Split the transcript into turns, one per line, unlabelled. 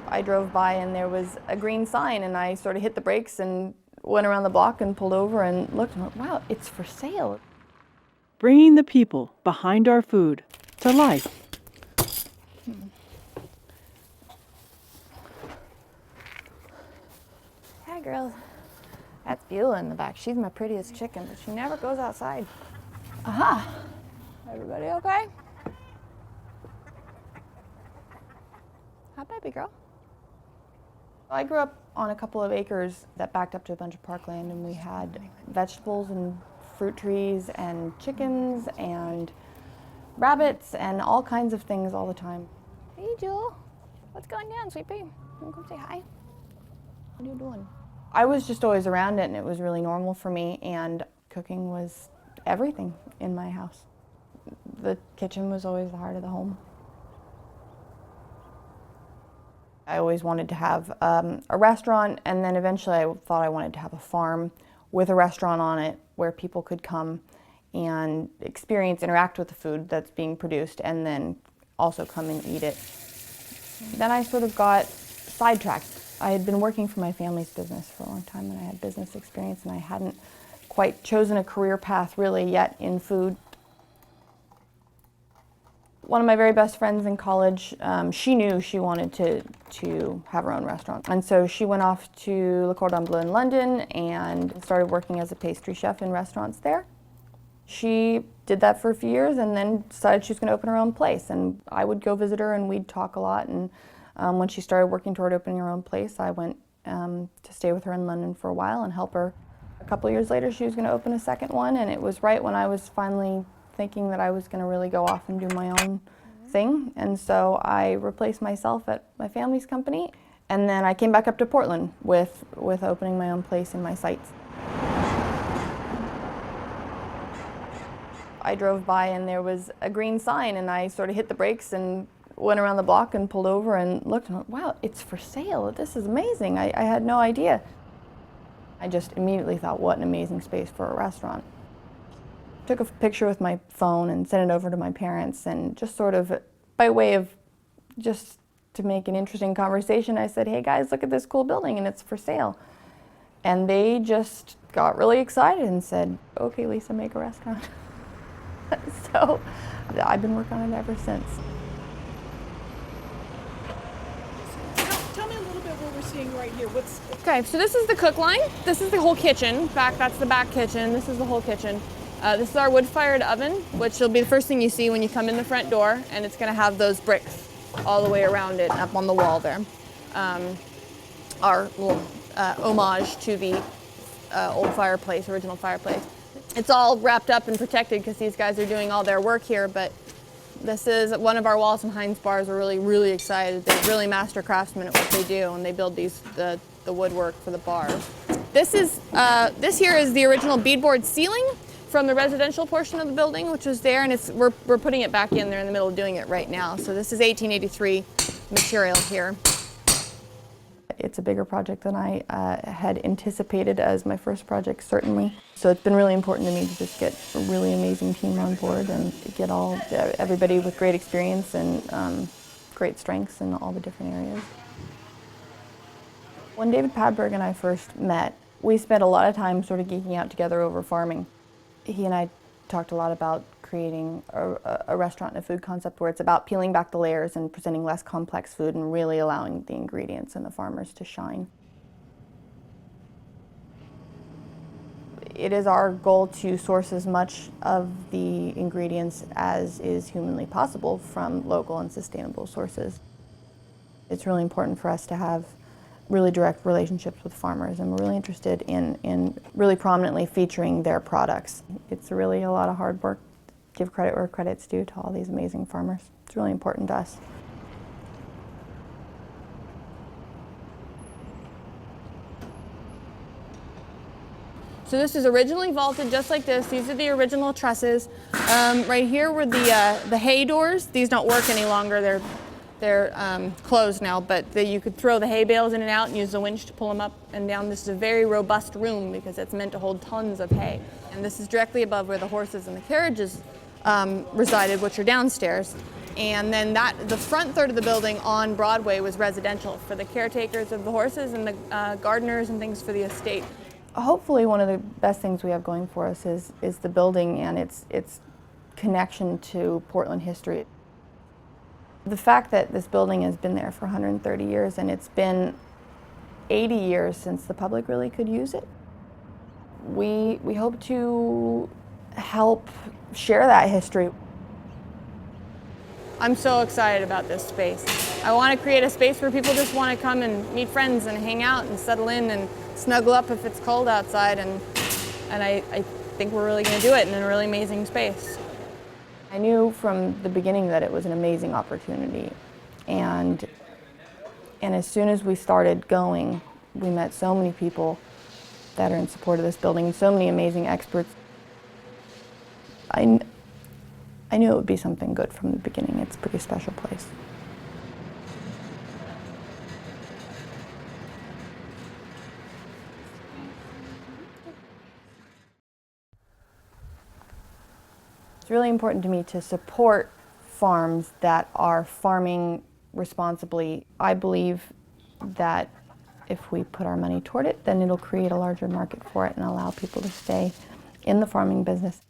I drove by and there was a green sign and I sort of hit the brakes and went around the block and pulled over and looked and went, wow, it's for sale.
Bringing the people behind our food to life.
Hi, girls. That's Beulah in the back. She's my prettiest chicken, but she never goes outside. Aha. Everybody okay? Hi, baby girl. I grew up on a couple of acres that backed up to a bunch of parkland, and we had vegetables and fruit trees and chickens and rabbits and all kinds of things all the time. Hey, Jewel. What's going on, sweet pea? You wanna come say hi? What are you doing? I was just always around it, and it was really normal for me, and cooking was everything in my house. The kitchen was always the heart of the home. I always wanted to have a restaurant, and then eventually I thought I wanted to have a farm with a restaurant on it where people could come and interact with the food that's being produced, and then also come and eat it. Then I sort of got sidetracked. I had been working for my family's business for a long time, and I had business experience, and I hadn't quite chosen a career path really yet in food. One of my very best friends in college, she knew she wanted to have her own restaurant. And so she went off to Le Cordon Bleu in London and started working as a pastry chef in restaurants there. She did that for a few years and then decided she was going to open her own place. And I would go visit her and we'd talk a lot. And when she started working toward opening her own place, I went to stay with her in London for a while and help her. A couple of years later, she was going to open a second one, and it was right when I was finally thinking that I was going to really go off and do my own thing. And so I replaced myself at my family's company, and then I came back up to Portland with opening my own place in my sights. I drove by and there was a green sign, and I sort of hit the brakes and went around the block and pulled over and looked and went, wow, it's for sale. This is amazing. I had no idea. I just immediately thought, what an amazing space for a restaurant. Took a picture with my phone and sent it over to my parents, and just sort of by way of just to make an interesting conversation, I said, hey guys, look at this cool building and it's for sale. And they just got really excited and said, okay, Lisa, make a restaurant. So I've been working on it ever since.
Tell me a little bit what we're seeing right here.
Okay, so this is the cook line. This is the whole kitchen. That's the back kitchen. This is the whole kitchen. This is our wood-fired oven, which will be the first thing you see when you come in the front door, and it's going to have those bricks all the way around it, up on the wall there. Our little homage to the old fireplace, original fireplace. It's all wrapped up and protected because these guys are doing all their work here, but this is one of our Wallace & Hines bars. We're really, really excited. They're really master craftsmen at what they do, and they build the woodwork for the bars. This here is the original beadboard ceiling from the residential portion of the building, which was there, and we're putting it back in there in the middle of doing it right now. So this is 1883 material here.
It's a bigger project than I had anticipated as my first project, certainly. So it's been really important to me to just get a really amazing team on board and get everybody with great experience and great strengths in all the different areas. When David Padberg and I first met, we spent a lot of time sort of geeking out together over farming. He and I talked a lot about creating a restaurant and a food concept where it's about peeling back the layers and presenting less complex food and really allowing the ingredients and the farmers to shine. It is our goal to source as much of the ingredients as is humanly possible from local and sustainable sources. It's really important for us to have really direct relationships with farmers, and we're really interested in really prominently featuring their products. It's really a lot of hard work. Give credit where credit's due to all these amazing farmers. It's really important to us.
So this is originally vaulted just like this. These are the original trusses. Right here were the hay doors. These don't work any longer. They're closed now, but you could throw the hay bales in and out and use the winch to pull them up and down. This is a very robust room because it's meant to hold tons of hay. And this is directly above where the horses and the carriages resided, which are downstairs. And then the front third of the building on Broadway was residential for the caretakers of the horses and the gardeners and things for the estate.
Hopefully one of the best things we have going for us is the building and its connection to Portland history. The fact that this building has been there for 130 years and it's been 80 years since the public really could use it. We hope to help share that history.
I'm so excited about this space. I want to create a space where people just want to come and meet friends and hang out and settle in and snuggle up if it's cold outside, and I think we're really going to do it in a really amazing space.
I knew from the beginning that it was an amazing opportunity, and as soon as we started going, we met so many people that are in support of this building, so many amazing experts. I knew it would be something good from the beginning. It's a pretty special place. It's really important to me to support farms that are farming responsibly. I believe that if we put our money toward it, then it'll create a larger market for it and allow people to stay in the farming business.